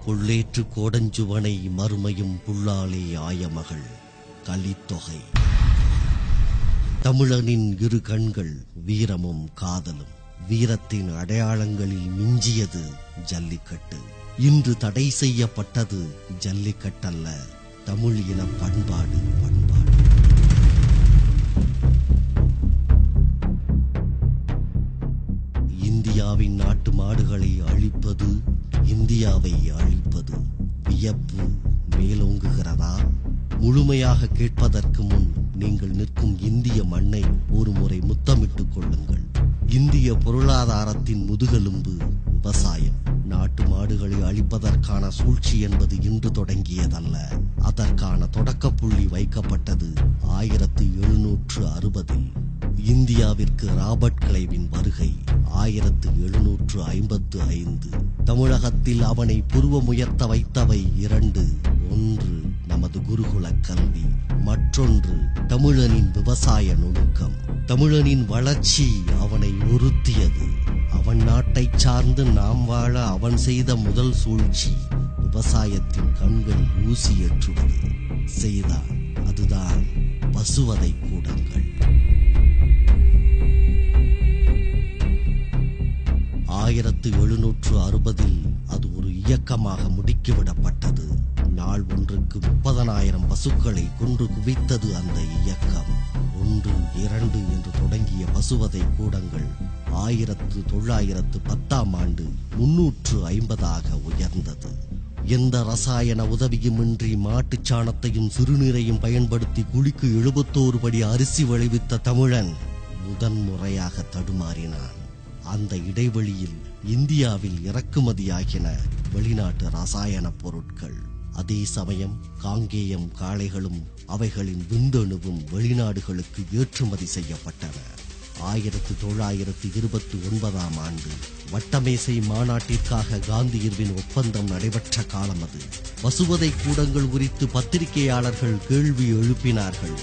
கொள்ளேற்று கோடஞ்சுவனை மறுமையும் புல்லாலே ஆயமகள் கலித்தொகை. தமிழனின் இரு கண்கள் வீரமும் காதலும். வீரத்தின் அடையாளங்களில் மிஞ்சியது ஜல்லிக்கட்டு. இன்று தடை செய்யப்பட்டது ஜல்லிக்கட்டல்ல, தமிழ் இன பண்பாடு. இந்தியாவின் நாட்டு மாடுகளை அழிப்பது இந்தியாவை அழிப்பது. வியப்பு மேலோங்குகிறதா? முழுமையாக கேட்பதற்கு முன் நீங்கள் நிற்கும் இந்திய மண்ணை ஒரு முறை முத்தமிட்டுக் கொள்ளுங்கள். இந்திய பொருளாதாரத்தின் முதுகெலும்பு விவசாயம். நாட்டு மாடுகளை அழிப்பதற்கான சூழ்ச்சி என்பது இன்று தொடங்கியதல்ல. அதற்கான தொடக்க புள்ளி வைக்கப்பட்டது 1760. இந்தியாவிற்கு ராபர்ட் கிளைவின் வருகை 1755. தமிழகத்தில் அவனை புருவமுயர்த்த வைத்தவை இரண்டு. ஒன்று நமது குருகுல கல்வி, மற்றொன்று தமிழனின் விவசாய நுணுக்கம். தமிழனின் வளர்ச்சி அவனை உறுத்தியது. அவன் நாட்டை சார்ந்து நாம் வாழ அவன் செய்த முதல் சூழ்ச்சி விவசாயத்தின் கண்கள் ஊசியேற்றுவது செய்தான். அதுதான் பசுவதை கூடங்கள். 1760 அது ஒரு இயக்கமாக முடுக்கிவிடப்பட்டது. நாள் ஒன்றுக்கு 30,000 பசுக்களை கொன்று குவித்தது அந்த இயக்கம். 1, 2 என்று தொடங்கிய பசுவதை கூடங்கள் 1910ஆம் ஆண்டு 350ஆக உயர்ந்தது. எந்த ரசாயன உதவியுமின்றி மாட்டுச் சாணத்தையும் சிறுநீரையும் பயன்படுத்தி குழிக்கு 71 படி அரிசி விளைவித்த தமிழன் முதன்முறையாக தடுமாறினான். அந்த இடைவெளியில் இந்தியாவில் இறக்குமதியாகின வெளிநாட்டு ரசாயன பொருட்கள். அதே சமயம் காங்கேயம் காளைகளும் அவைகளின் விந்தணுவும் வெளிநாடுகளுக்கு ஏற்றுமதி செய்யப்பட்டன. 1929ஆம் ஆண்டு வட்டமேசை மாநாட்டிற்காக காந்தி இர்வின் ஒப்பந்தம் நடைபெற்ற காலம் அது. பசுவதை கூடங்கள் குறித்து பத்திரிகையாளர்கள் கேள்வி எழுப்பினார்கள்.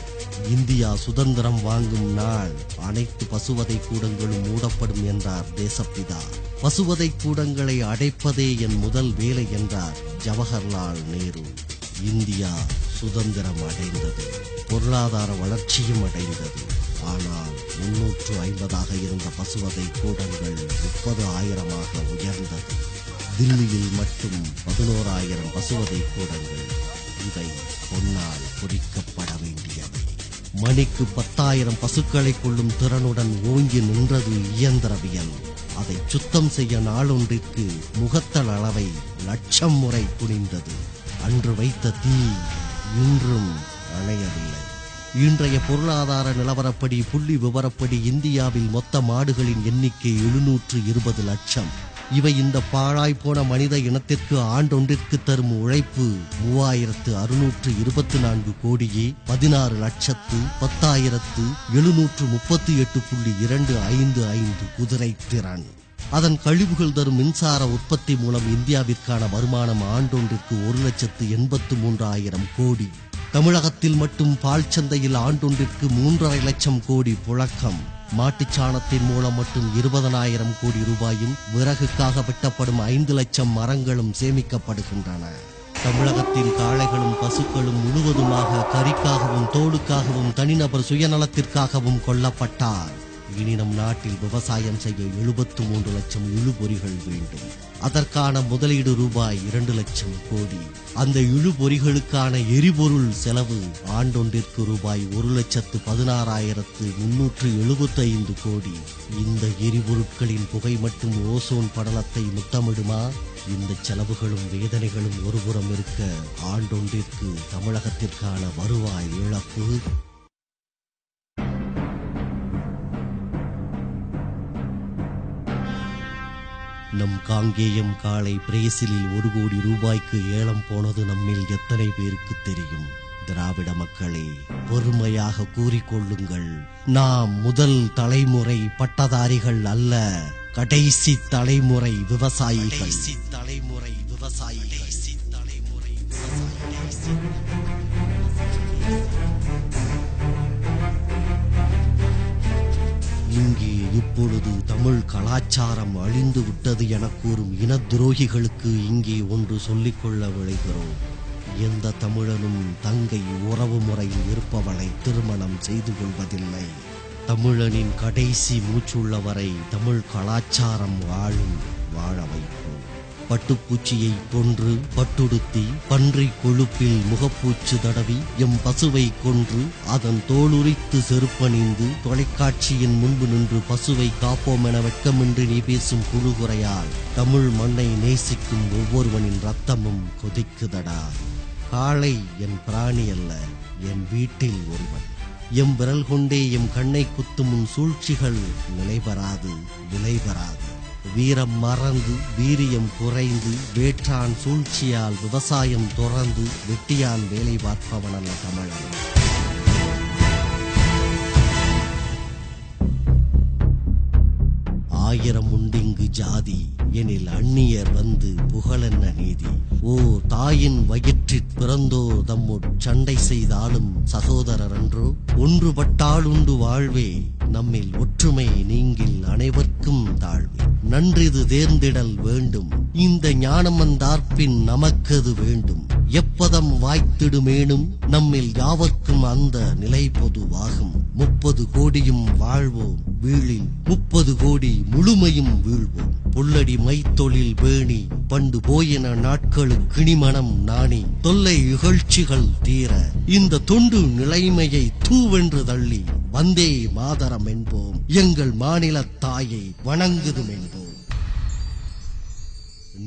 இந்தியா சுதந்திரம் வாங்கும் நாள் அனைத்து பசுவதை கூடங்களும் மூடப்படும் என்றார் தேசப்பிதா. பசுவதை கூடங்களை அடைப்பதே என் முதல் வேலை என்றார் ஜவஹர்லால் நேரு. இந்தியா சுதந்திரம் அடைந்தது, பொருளாதார வளர்ச்சியும் அடைந்தது. ஆனால் 350ஆக இருந்த பசுவதை கூடங்கள் 30,000ஆக உயர்ந்தது. தில்லியில் மட்டும் 11,000 பசுவதை கூடங்கள். இவை பொன்னால் பொறிக்கப்பட வேண்டியவை. மணிக்கு 10,000 பசுக்களை கொள்ளும் திறனுடன் ஓங்கி நின்றது இயந்திரவியல். அதை சுத்தம் செய்ய நாளொன்றிற்கு முகத்தல் அளவை 1,00,000 முறை குனிந்தது. அன்று வைத்த தீ இன்றும் அணையவில்லை. இன்றைய பொருளாதார நிலவரப்படி புள்ளி விவரப்படி இந்தியாவில் மொத்த மாடுகளின் எண்ணிக்கை 720 லட்சம். இவை இந்த பாழாய்ப்போன மனித இனத்திற்கு ஆண்டொன்றிற்கு தரும் உழைப்பு 3624 கோடியே 16,10,738.255 குதிரை திறன். அதன் கழிவுகள் தரும் மின்சார உற்பத்தி மூலம் இந்தியாவிற்கான வருமானம் ஆண்டொன்றிற்கு 1,83,000 கோடி. தமிழகத்தில் மட்டும் பால் சந்தையில் ஆண்டொன்றிற்கு 3,50,000 லட்சம் கோடி புழக்கம். மாட்டுச்சாணத்தின் மூலம் மட்டும் 20,000 கோடி ரூபாயும் விறகுக்காக வெட்டப்படும் 5 லட்சம் மரங்களும் சேமிக்கப்படுகின்றன. தமிழகத்தின் காளைகளும் பசுக்களும் முழுவதுமாக கறிக்காகவும் தோலுக்காகவும் தனிநபர் சுயநலத்திற்காகவும் கொல்லப்பட்டார். இனி நம் நாட்டில் விவசாயம் செய்ய 73 லட்சம் இழுபொறிகள் வேண்டும். அதற்கான முதலீடு ரூபாய் 2 லட்சம் கோடி. அந்த இழுபொறிகளுக்கான எரிபொருள் செலவு ஆண்டொன்றிற்கு ரூபாய் 1,16,375 கோடி. இந்த எரிபொருட்களின் புகை மட்டும் ஓசோன் படலத்தை முத்தமிடுமா? இந்த செலவுகளும் வேதனைகளும் ஒருபுறம் இருக்க, ஆண்டொன்றிற்கு தமிழகத்திற்கான வருவாய் இழப்பு நம் காங்கேயம் காளை பிரேசிலில் 1 கோடி ரூபாய்க்கு ஏலம் போனது நம்மில் எத்தனை பேருக்கு தெரியும்? திராவிட மக்களே, பொறுமையாக கூறிக்கொள்ளுங்கள். நாம் முதல் தலைமுறை பட்டதாரிகள் அல்ல, கடைசி தலைமுறை விவசாயிகள். இங்கே இப்பொழுது தமிழ் தமிழ் கலாச்சாரம் அழிந்து விட்டது என கூறும் இன துரோகிகளுக்கு இங்கே ஒன்று சொல்லிக்கொள்ள விளைகிறோம். எந்த தமிழனும் தங்கை உறவு முறையில் இருப்பவளை திருமணம் செய்து கொள்வதில்லை. தமிழனின் கடைசி மூச்சுள்ளவரை தமிழ் கலாச்சாரம் வாழ வைப்போம். பட்டுப்பூச்சியை கொன்று பட்டுடுத்தி பன்றி கொழுப்பில் முகப்பூச்சு தடவி எம் பசுவை கொன்று அதன் தோலுரித்து செருப்பணிந்து தொலைக்காட்சியின் முன்பு நின்று பசுவை காப்போம் என வெட்கமின்றி நீ பேசும் குழுகுறையால் தமிழ் மண்ணை நேசிக்கும் ஒவ்வொருவனின் ரத்தமும் கொதிக்குதடா. காளை என் பிராணி அல்ல, என் வீட்டில் ஒருவன். எம் விரல் கொண்டே எம் கண்ணை குத்தும் சூழ்ச்சிகள் நிலைபெறாது, விளைபெறாது. வீரம் மறந்து வீரியம் குறைந்து வேற்றான் சூழ்ச்சியால் விவசாயம் துறந்து வெட்டியான் வேலை பார்ப்பவன் அல்ல தமிழன். ஆயிரம் உண்டிங்கு ஜாதி எனில் அந்நியர் வந்து புகழென்ன நீதி. ஓ தாயின் வயிற்றிற் பிறந்தோர் தம்முட் சண்டை செய்தாலும் சகோதரர் என்றோ. ஒன்றுபட்டாலுண்டு வாழ்வே, நம்மில் ஒற்றுமை நீங்கில் அனைவர்க்கும் தாழ்வே. நன்றிது தேர்ந்திடல் வேண்டும், இந்த ஞானம் வந்தார்பின் நமக்கது வேண்டும். எப்பதம் வாய்த்திடுமேனும் நம்மில் யாவர்க்கும் அந்த நிலை பொதுவாகும். 30 கோடியும் வாழ்வோம் வீழில் 30 கோடி முழுமையும் வீழ்வோம். புல்லடி மைத்தொழில் வேணி பண்டு போயின நாட்களுக்கு கிணிமணம் நாணி தொல்லை இகழ்ச்சிகள் தீர இந்த தொண்டு நிலைமையை தூவென்று தள்ளி வந்தே மாதரம் என்போம், எங்கள் மாநில தாயை வணங்குதும் என்போம்.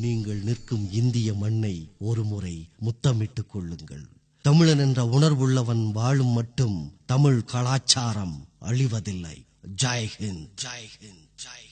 நீங்கள் நிற்கும் இந்திய மண்ணை ஒருமுறை முத்தமிட்டுக் கொள்ளுங்கள். தமிழன் என்ற உணர்வுள்ளவன் வாழும் மட்டும் தமிழ் கலாச்சாரம் அழிவதில்லை. ஜெய் ஹிந்த், ஜெய் ஹிந்த், ஜெய்